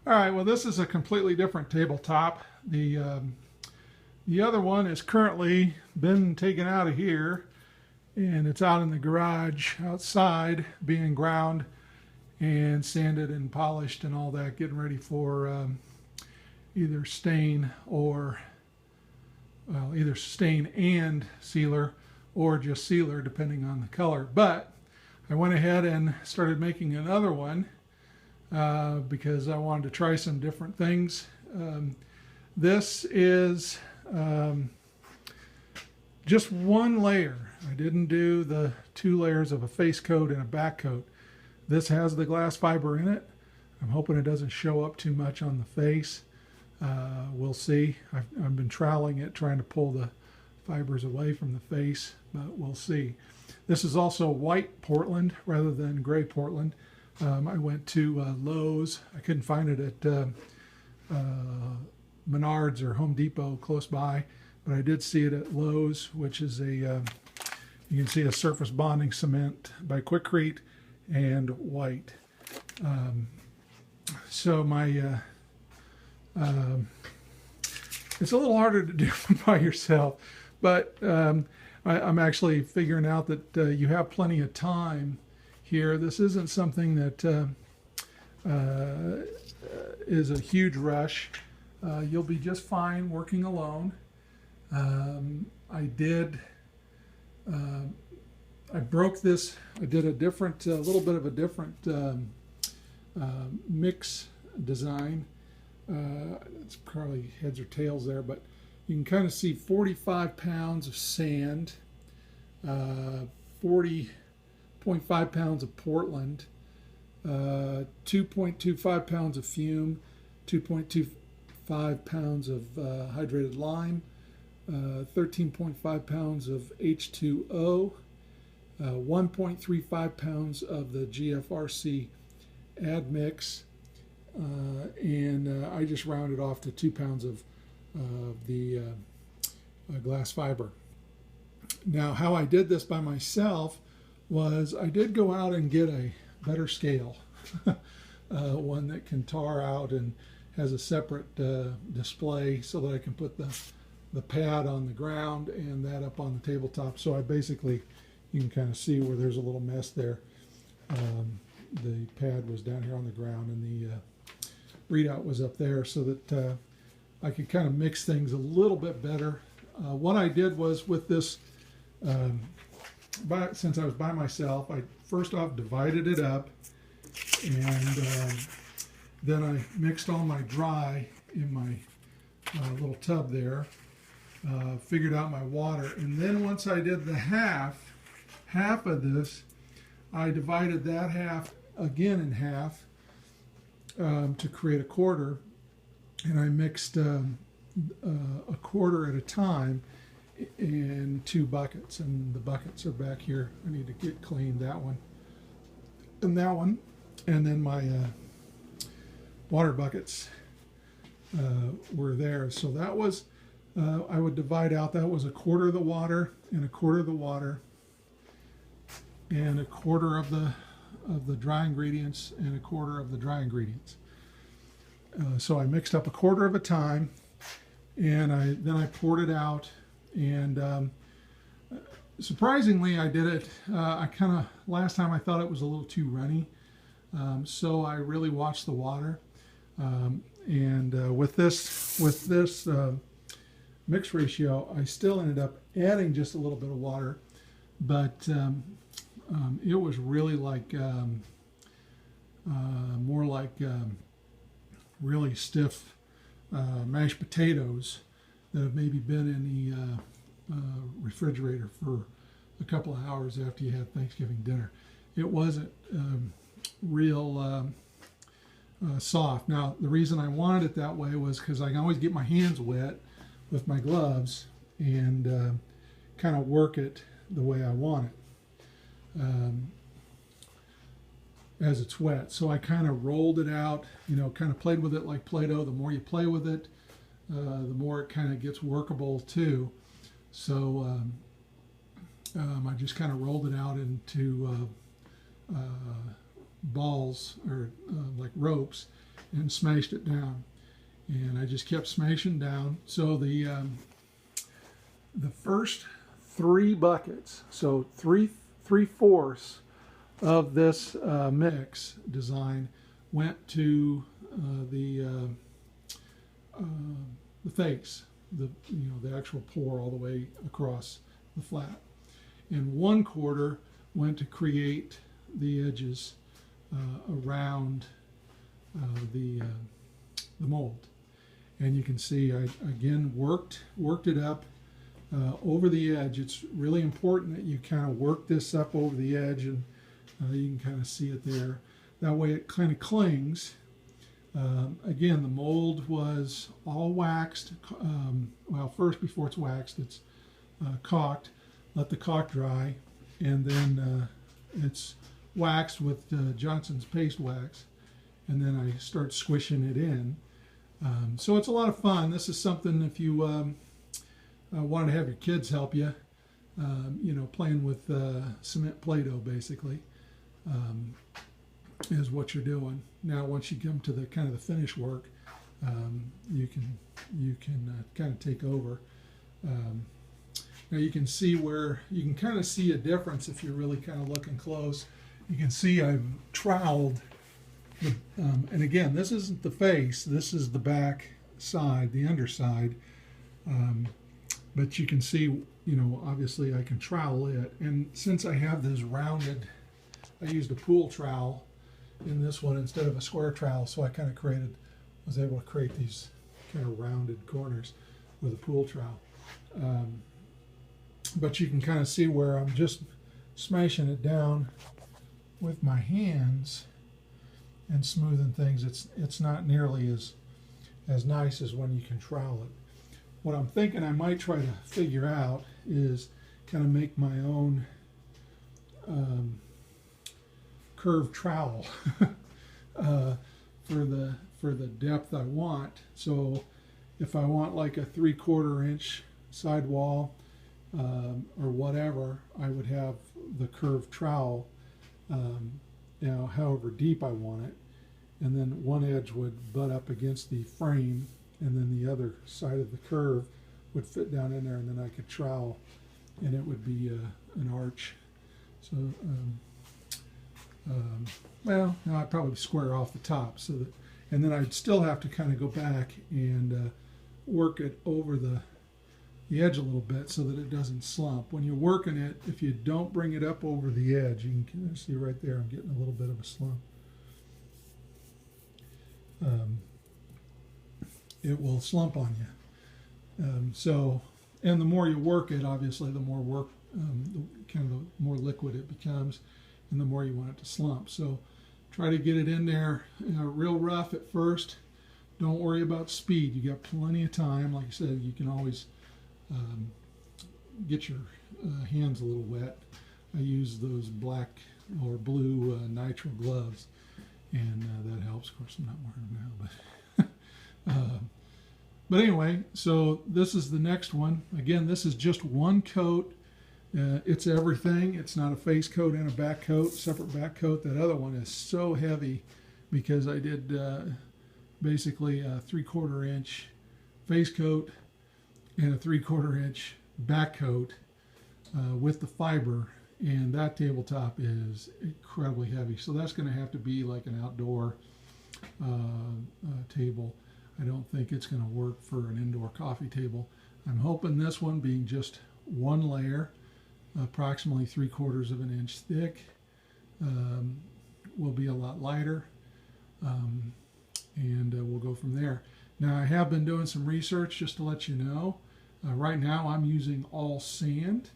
All right, well, this is a completely different tabletop. The other one is currently been taken out of here, and it's out in the garage outside being ground and sanded and polished and all that, getting ready for either stain or, well, either stain and sealer or just sealer depending on the color. But I went ahead and started making another one because I wanted to try some different things. This is just one layer. I didn't do the 2 layers of a face coat and a back coat. This has the glass fiber in it. I'm hoping it doesn't show up too much on the face. We'll see. I've been troweling it, trying to pull the fibers away from the face, but we'll see. This is also white Portland rather than gray Portland. I went to Lowe's. I couldn't find it at Menards or Home Depot close by, but I did see it at Lowe's, which is you can see a surface bonding cement by Quikrete and white. So my it's a little harder to do by yourself, but I'm actually figuring out that you have plenty of time here. This isn't something that is a huge rush. You'll be just fine working alone. I broke this. I did a different, little bit of a different mix design. It's probably heads or tails there, but you can kind of see 45 pounds of sand, 40.5 pounds of Portland, 2.25 pounds of fume, 2.25 pounds of hydrated lime, 13.5 pounds of H2O, 1.35 pounds of the GFRC admix, and I just rounded off to 2 pounds of the glass fiber. Now, how I did this by myself was I did go out and get a better scale, one that can tar out and has a separate display so that I can put the pad on the ground and that up on the tabletop. So I basically, you can kind of see where there's a little mess there. The pad was down here on the ground and the readout was up there, so that I could kind of mix things a little bit better. What I did was with this, since I was by myself, I first off divided it up, and then I mixed all my dry in my little tub there, figured out my water, and then once I did the half of this, I divided that half again in half to create a quarter, and I mixed a quarter at a time in 2 buckets, and the buckets are back here. I need to get cleaned, that one and that one, and then my water buckets were there. So that was I would divide out, that was a quarter of the water and a quarter of the water and a quarter of the dry ingredients and a quarter of the dry ingredients. So I mixed up a quarter of a time, and then I poured it out, and surprisingly I did it, last time I thought it was a little too runny, so I really watched the water, and with this mix ratio, I still ended up adding just a little bit of water, but it was really like more like really stiff mashed potatoes that have maybe been in the refrigerator for a couple of hours after you had Thanksgiving dinner. It wasn't real soft. Now, the reason I wanted it that way was because I can always get my hands wet with my gloves and kind of work it the way I want it as it's wet. So I kind of rolled it out, kind of played with it like Play-Doh. The more you play with it, the more it kind of gets workable too. So I just kind of rolled it out into balls or like ropes, and smashed it down. And I just kept smashing down. So the first 3 buckets, so three-fourths of this mix design went to the face, the actual pour all the way across the flat, and 1/4 went to create the edges around the mold. And you can see I again worked it up over the edge. It's really important that you kind of work this up over the edge, and you can kind of see it there. That way it kind of clings. Again, the mold was all waxed. Well, first, before it's waxed, it's caulked. Let the caulk dry, and then it's waxed with Johnson's paste wax, and then I start squishing it in. So it's a lot of fun. This is something if you want to have your kids help you, playing with cement Play-Doh basically is what you're doing. Now, once you come to the kind of the finish work, you can kind of take over. Now you can see where you can kind of see a difference if you're really kind of looking close. You can see I've troweled. And again, this isn't the face, this is the back side, the underside. But you can see, obviously I can trowel it. And since I have this rounded, I used a pool trowel in this one instead of a square trowel, so I kind of was able to create these kind of rounded corners with a pool trowel. But you can kind of see where I'm just smashing it down with my hands and smoothing things. It's not nearly as nice as when you can trowel it. What I'm thinking I might try to figure out is kind of make my own curved trowel for the depth I want. So if I want like a 3/4 inch sidewall or whatever, I would have the curved trowel however deep I want it, and then one edge would butt up against the frame, and then the other side of the curve would fit down in there, and then I could trowel, and it would be an arch. So, well, no, I'd probably square off the top, so that, and then I'd still have to kind of go back and work it over the edge a little bit so that it doesn't slump. When you're working it, if you don't bring it up over the edge, you can see right there I'm getting a little bit of a slump. It will slump on you. So, and the more you work it, obviously, the more work, the more liquid it becomes, and the more you want it to slump. So try to get it in there real rough at first. Don't worry about speed. You got plenty of time. Like I said, you can always get your hands a little wet. I use those black or blue nitrile gloves, and that helps. Of course, I'm not wearing them now, but anyway, so this is the next one. Again, this is just one coat. It's everything. It's not a face coat and a back coat, separate back coat. That other one is so heavy because I did basically a 3/4 inch face coat and a 3/4 inch back coat with the fiber, and that tabletop is incredibly heavy. So that's going to have to be like an outdoor table. I don't think it's going to work for an indoor coffee table. I'm hoping this one, being just one layer, approximately 3/4 of an inch thick, will be a lot lighter, and we'll go from there. Now, I have been doing some research just to let you know. Right now I'm using all sand.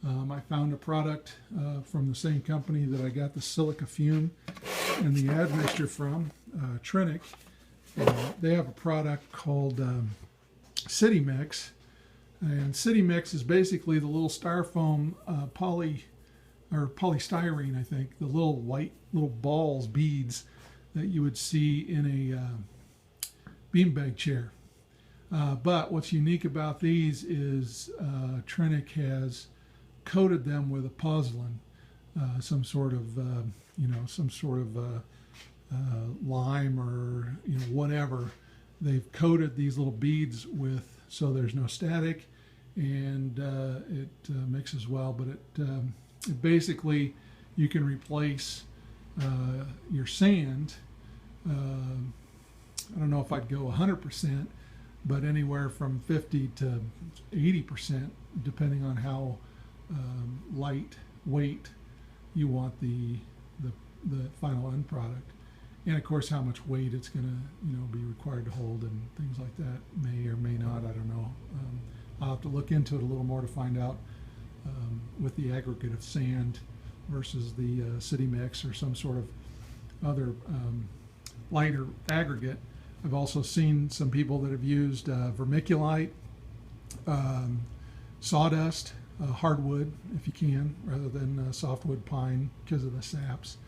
I found a product from the same company that I got the silica fume and the admixture from, Trinic. They have a product called City Mix, and City Mix is basically the little styrofoam polystyrene, I think, the little white balls, beads that you would see in a beanbag chair. But what's unique about these is Trinic has coated them with a pozzolan, some sort of lime or whatever. They've coated these little beads with, so there's no static, and it mixes well. But it basically, you can replace your sand. I don't know if I'd go 100%, but anywhere from 50 to 80%, depending on how lightweight you want the final end product, and of course how much weight it's going to be required to hold, and things like that may or may not. I don't know. I'll have to look into it a little more to find out with the aggregate of sand versus the city mix or some sort of other lighter aggregate. I've also seen some people that have used vermiculite, sawdust, hardwood if you can, rather than softwood pine because of the saps,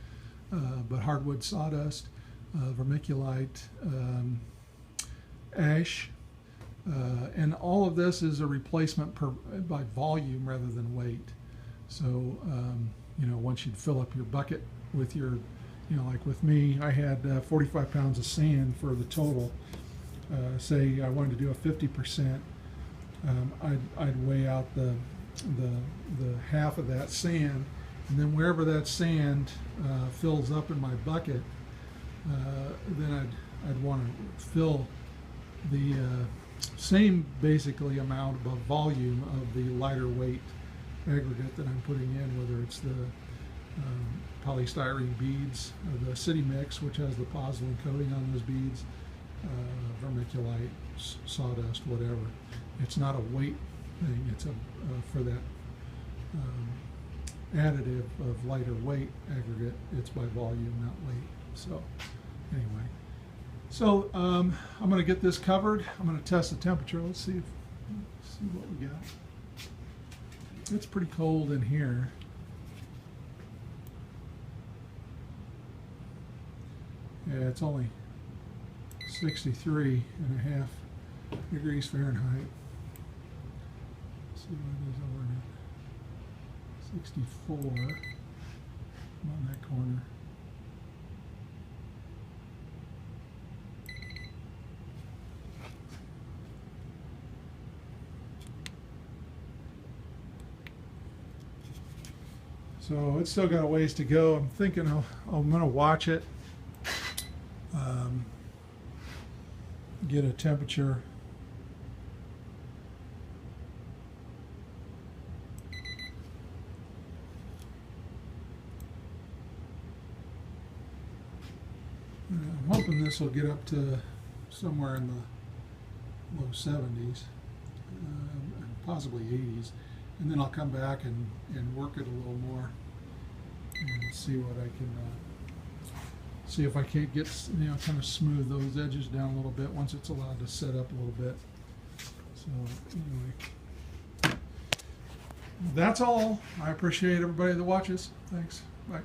but hardwood sawdust, vermiculite, ash, and all of this is a replacement by volume rather than weight. So once you'd fill up your bucket with your, like with me, I had 45 pounds of sand for the total. Say I wanted to do a 50%, I'd weigh out the half of that sand, and then wherever that sand fills up in my bucket, then I'd want to fill the same basically amount of volume of the lighter weight aggregate that I'm putting in, whether it's the polystyrene beads, or the city mix, which has the pozzolan coating on those beads, vermiculite, sawdust, whatever. It's not a weight thing. It's for that additive of lighter weight aggregate. It's by volume, not weight. So anyway, so I'm going to get this covered. I'm going to test the temperature. Let's see what we got. It's pretty cold in here. Yeah, it's only 63.5 degrees Fahrenheit. Let's see what it is over at 64. I'm on that corner. So it's still got a ways to go. I'm thinking I'm going to watch it, get a temperature. I'm hoping this will get up to somewhere in the low 70s, possibly 80s. And then I'll come back and work it a little more and see what I can, see if I can't get, kind of smooth those edges down a little bit once it's allowed to set up a little bit. So anyway, that's all. I appreciate everybody that watches. Thanks. Bye.